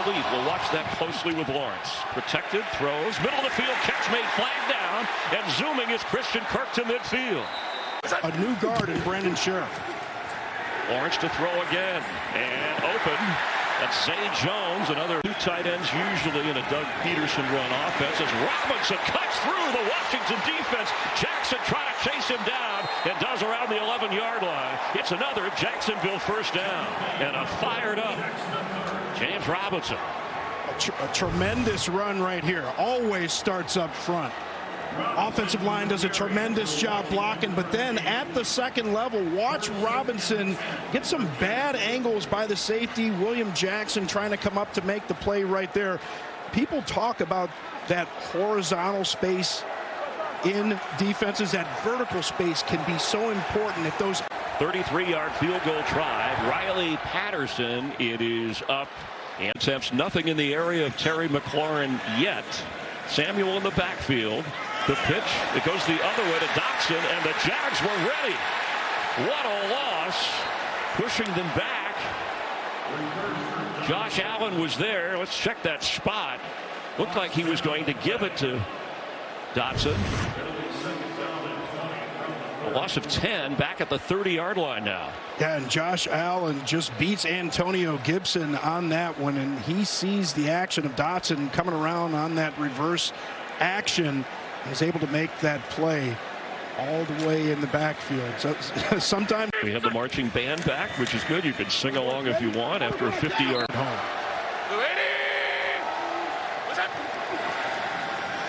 elite. We'll watch that closely with Lawrence. Protected, throws, middle of the field, catch made, flag down, and zooming is Christian Kirk to midfield. A new guard in Brandon Sheriff. Lawrence to throw again, and open. That's Zay Jones, another two tight ends usually in a Doug Peterson run offense. As Robinson cuts through the Washington defense. Jackson trying to chase him down and does around the 11-yard line. It's another Jacksonville first down and a fired up James Robinson. A tremendous run right here. Always starts up front. Offensive line does a tremendous job blocking, but then at the second level, watch Robinson get some bad angles by the safety. William Jackson trying to come up to make the play right there. People talk about that horizontal space in defenses. That vertical space can be so important if those 33-yard field goal try. Riley Patterson, it is up and attempts nothing in the area of Terry McLaurin yet. Samuel in the backfield. The pitch, it goes the other way to Dotson, and the Jags were ready. What a loss. Pushing them back. Josh Allen was there. Let's check that spot. Looked like he was going to give it to Dotson. A loss of 10 back at the 30-yard line now. Yeah, and Josh Allen just beats Antonio Gibson on that one, and he sees the action of Dotson coming around on that reverse action. Is able to make that play all the way in the backfield. So sometimes we have the marching band back, which is good. You can sing along if you want after a 50-yard home.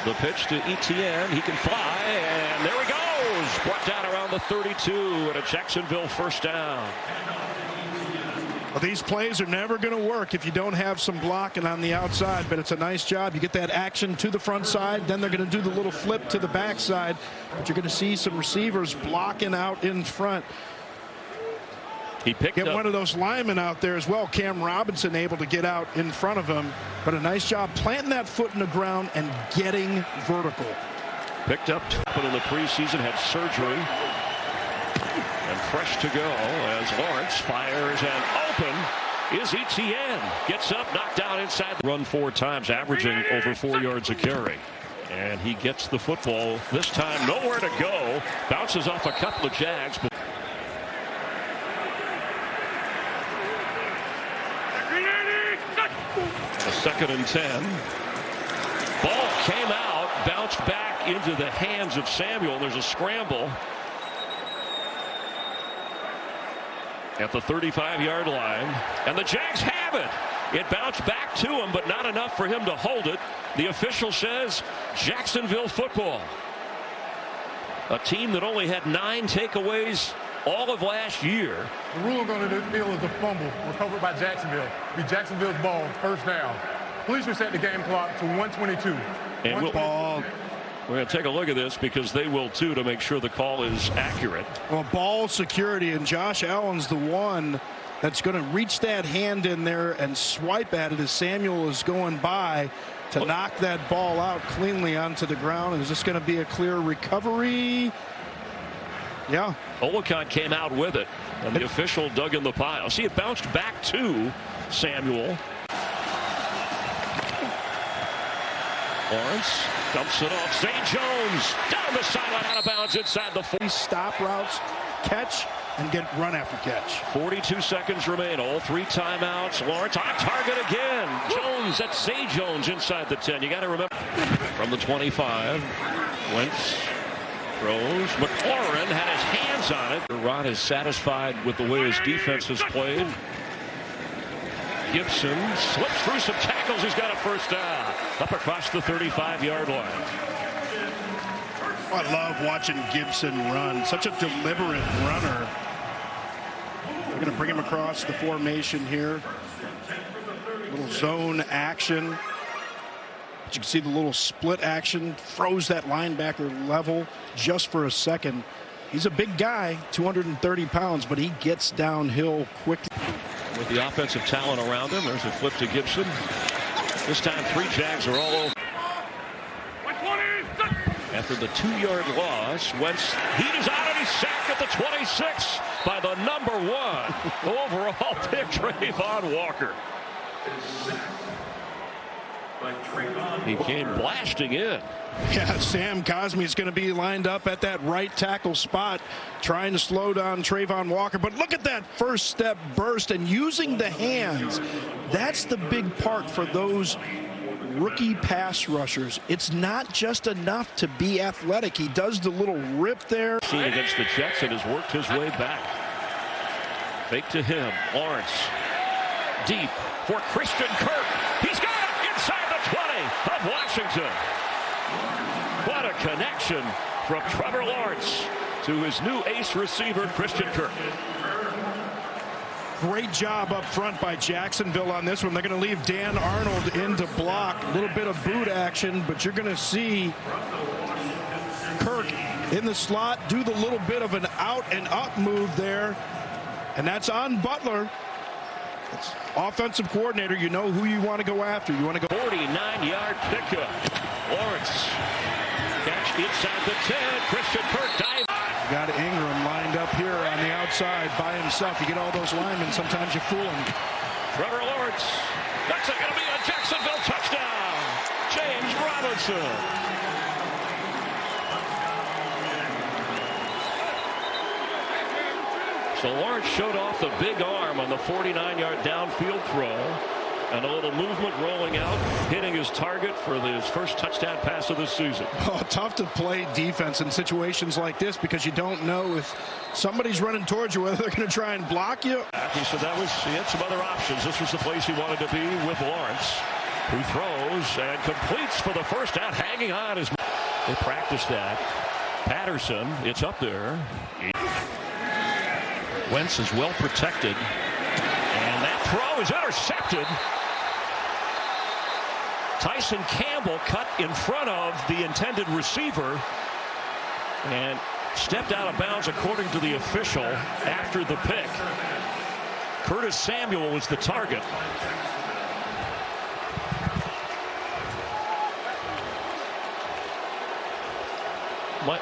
The pitch to Etienne. He can fly, and there he goes. Brought down around the 32 and a Jacksonville first down. Well, these plays are never going to work if you don't have some blocking on the outside, but it's a nice job. You get that action to the front side, then they're going to do the little flip to the backside, but you're going to see some receivers blocking out in front. He picked up one of those linemen out there as well. Cam Robinson able to get out in front of him, but a nice job planting that foot in the ground and getting vertical. Picked up, but in the preseason had surgery. And fresh to go as Lawrence fires, and open is Etienne. Gets up, knocked down inside. Run 4 times, averaging over 4 yards a carry. And he gets the football. This time nowhere to go. Bounces off a couple of Jags. But a 2nd and 10. Ball came out, bounced back into the hands of Samuel. There's a scramble at the 35-yard line, and the Jags have it. It bounced back to him, but not enough for him to hold it. The official says Jacksonville football. A team that only had 9 takeaways all of last year. The rule on the field is a fumble recovered by Jacksonville. Be Jacksonville's ball, first down. Please reset the game clock to 1:22. And we're going to take a look at this because they will too, to make sure the call is accurate. Well, ball security, and Josh Allen's the one that's going to reach that hand in there and swipe at it as Samuel is going by to knock that ball out cleanly onto the ground. Is this going to be a clear recovery? Yeah. Olicon came out with it, and the official dug in the pile. See, it bounced back to Samuel. Lawrence dumps it off. Zay Jones down the sideline, out of bounds inside the 40. Stop routes, catch, and get run after catch. 42 seconds remain. All 3 timeouts. Lawrence on target again. Jones, that's Zay Jones inside the 10. You got to remember. From the 25, Wentz throws. McLaurin had his hands on it. Rod is satisfied with the way his defense has played. Gibson slips through some tackles. He's got a first down up across the 35-yard line. I love watching Gibson run. Such a deliberate runner. They're going to bring him across the formation here. Little zone action. But you can see the little split action. Froze that linebacker level just for a second. He's a big guy, 230 pounds, but he gets downhill quickly. With the offensive talent around him, there's a flip to Gibson. This time 3 Jags are all over. After the 2-yard loss, Wentz heat is out and he's sacked at the 26 by the number 1 overall pick, Trayvon Walker. He came blasting in. Yeah, Sam Cosmi is going to be lined up at that right tackle spot, trying to slow down Trayvon Walker. But look at that first step burst and using the hands. That's the big part for those rookie pass rushers. It's not just enough to be athletic. He does the little rip there. Seen against the Jets and has worked his way back. Fake to him. Lawrence. Deep for Christian Kirk. He's got it inside the 20 of Washington. What a connection from Trevor Lawrence to his new ace receiver, Christian Kirk. Great job up front by Jacksonville on this one. They're going to leave Dan Arnold in to block. A little bit of boot action, but you're going to see Kirk in the slot do the little bit of an out and up move there. And that's on Butler. It's offensive coordinator. You know who you want to go after. You want to go 49-yard pickup. Lawrence. Catch inside the 10. Christian Kirk dive. Got Ingram lined up here on the outside by himself. You get all those linemen, sometimes you fool them. Trevor Lawrence. That's going to be a Jacksonville touchdown. James Robinson. So Lawrence showed off the big arm on the 49-yard downfield throw. And a little movement rolling out, hitting his target for his first touchdown pass of the season. Oh, tough to play defense in situations like this because you don't know if somebody's running towards you, whether they're going to try and block you. So he had some other options. This was the place he wanted to be with Lawrence, who throws and completes for the first down, hanging on. They practiced that. Patterson, it's up there. Wentz is well protected. And that throw is intercepted. Tyson Campbell cut in front of the intended receiver and stepped out of bounds according to the official after the pick. Curtis Samuel was the target.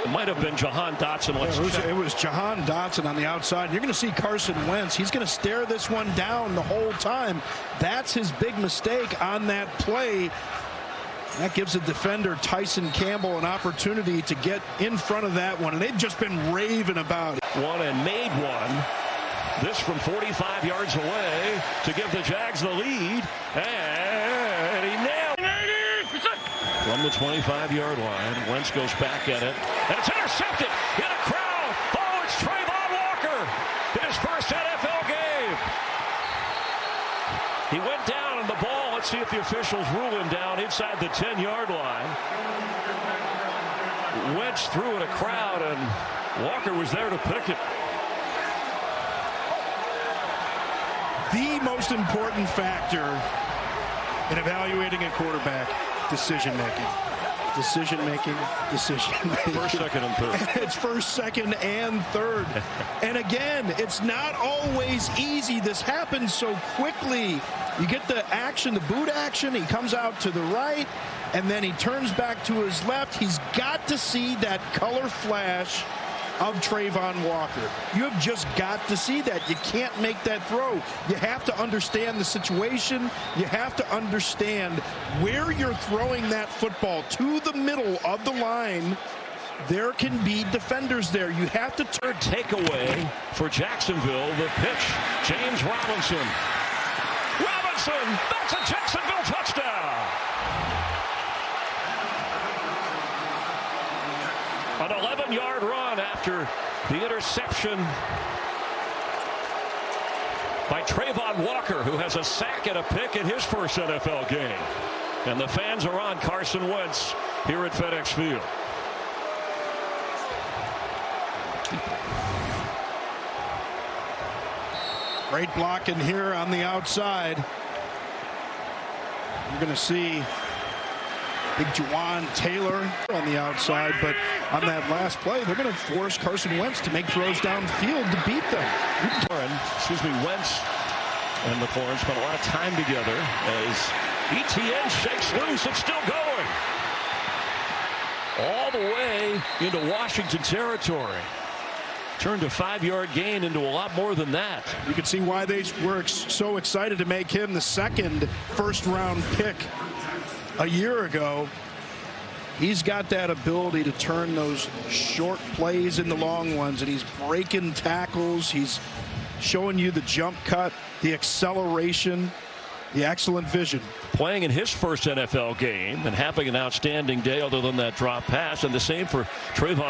Might have been Jahan Dotson. It was Jahan Dotson on the outside. You're going to see Carson Wentz. He's going to stare this one down the whole time. That's his big mistake on that play. That gives the defender Tyson Campbell an opportunity to get in front of that one. And they've just been raving about it. One and made one. This from 45 yards away to give the Jags the lead. And he nailed it. From the 25-yard line, Wentz goes back at it, and it's intercepted in a crowd. Oh, it's Trayvon Walker in his first NFL game. He went down on the ball. Let's see if the officials rule him down inside the 10-yard line. Wentz threw in a crowd, and Walker was there to pick it. The most important factor in evaluating a quarterback: decision-making. Decision-making. First, second, and third. It's first, second, and third. And again, it's not always easy. This happens so quickly. You get the action, the boot action. He comes out to the right, and then he turns back to his left. He's got to see that color flash of Trayvon Walker. You have just got to see that. You can't make that throw. You have to understand the situation. You have to understand where you're throwing that football to the middle of the line. There can be defenders there. You have to turn takeaway for Jacksonville. The pitch, James Robinson. Robinson, that's a Jacksonville touchdown. An 11-yard run after the interception by Trayvon Walker, who has a sack and a pick in his first NFL game. And the fans are on Carson Wentz here at FedEx Field. Great blocking here on the outside. You're going to see big Juwan Taylor on the outside, but on that last play, they're going to force Carson Wentz to make throws downfield to beat them. Wentz and McLaurin spent a lot of time together as ETN shakes loose. It's still going all the way into Washington territory. Turned a 5-yard gain into a lot more than that. You can see why they were so excited to make him the second first-round pick a year ago. He's got that ability to turn those short plays into long ones, and he's breaking tackles. He's showing you the jump cut, the acceleration, the excellent vision. Playing in his first NFL game and having an outstanding day other than that drop pass, and the same for Trayvon